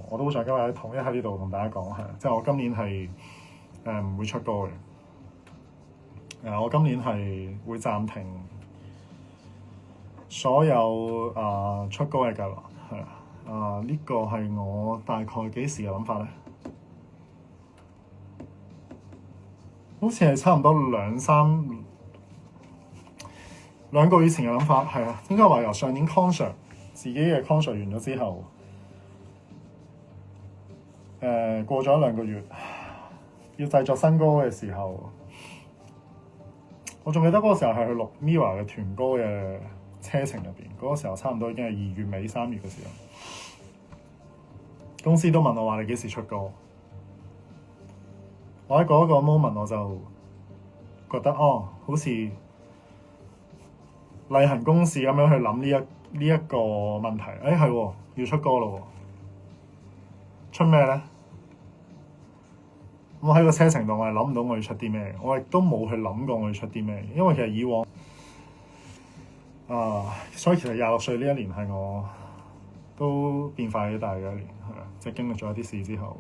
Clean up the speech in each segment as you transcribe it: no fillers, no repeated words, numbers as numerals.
我都好想今日統一喺呢度同大家講係，即係我今年係唔會出歌嘅。我今年係會暫停所有出歌嘅計劃，係呢個係我大概幾時嘅諗法咧？好似係差唔多兩個月前嘅諗法，係啊，應該話由上年 concert 自己嘅 concert 完咗之後，過咗2個月，要製作新歌嘅時候，我仲記得嗰個時候係去錄 MIRROR 嘅團歌嘅車程入邊，嗰個時候差唔多已經係2月尾3月嘅時候，公司都問我話你幾時出歌？我喺嗰個 moment 我就覺得好似例行公事咁樣去諗呢一個問題。係喎，要出歌咯喎，出咩咧？我喺個車程度，我係諗唔到我要出啲咩，我亦都冇去諗過我要出啲咩，因為其實以往所以其實26歲呢一年係我都變化幾大嘅一年，係啊，即係經歷咗一啲事之後。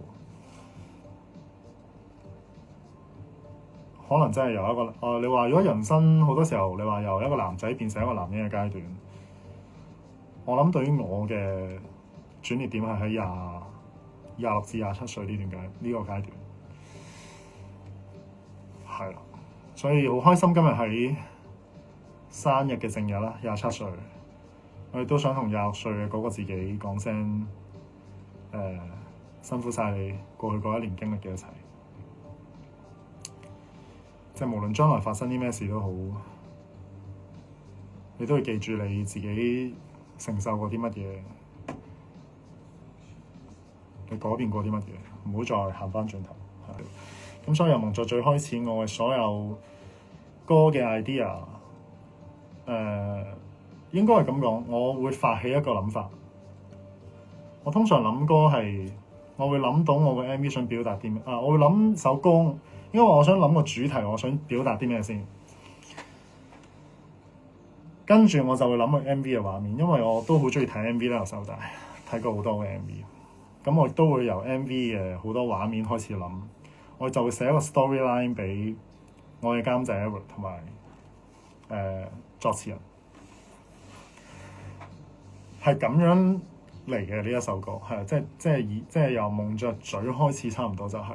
可能真係由一個你話如果人生好多時候，你話由一個男仔變成一個男人嘅階段，我諗對於我嘅轉捩點係喺26至27歲呢個階段，係啦，所以好開心今日喺生日嘅正日啦，27歲，我亦都想同26歲嘅嗰個自己講聲辛苦晒你過去嗰一年經歷嘅一切。即係無論將來發生啲咩事都好，你都要記住你自己承受過啲乜嘢，你改變過啲乜嘢，唔好再行翻轉頭。咁所以由蒙在最開始，我嘅所有歌嘅 idea，應該係咁講，我會發起一個諗法。我通常諗歌係，我會諗到我嘅 MV 想表達啲咩我會諗首歌。因為我想諗個主題，我想表達啲咩先，跟住我就會諗個 MV 嘅畫面，因為我都好中意睇 MV 啦，由細到大睇過好多嘅 MV，咁我亦都會由 MV 嘅好多畫面開始諗，我就會寫一個 storyline 俾我嘅監製 Edward 同埋作詞人，係咁樣嚟嘅呢一首歌，係即係由蒙着嘴開始，差唔多就係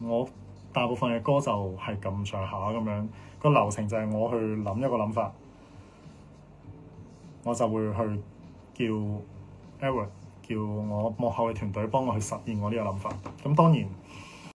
我。大部分嘅歌就係咁上下咁樣，個流程就係我去諗一個諗法，我就會去叫 Edward 叫我幕後嘅團隊幫我去實現我呢個諗法。咁當然